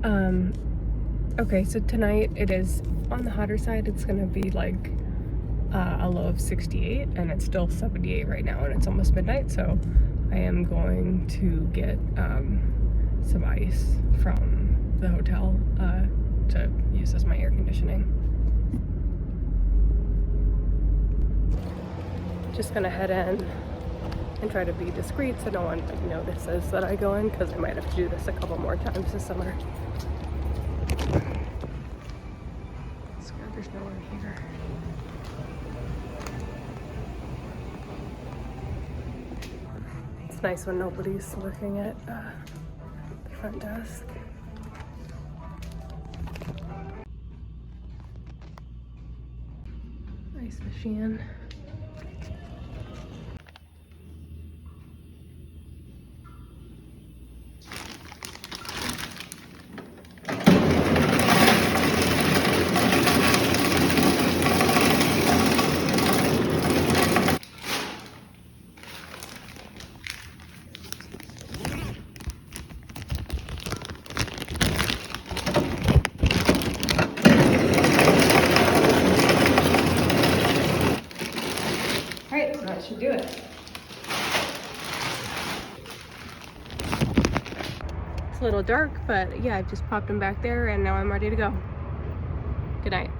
Okay, so tonight it is on the hotter side. It's gonna be like a low of 68 and it's still 78 right now and it's almost midnight, so I am going to get some ice from the hotel to use as my air conditioning. Just gonna head in and try to be discreet so no one notices that I go in, because I might have to do this a couple more times this summer. There's no one here. It's nice when nobody's working at the front desk. Ice machine. Alright, so that should do it. It's a little dark, but yeah, I've just popped them back there and now I'm ready to go. Good night.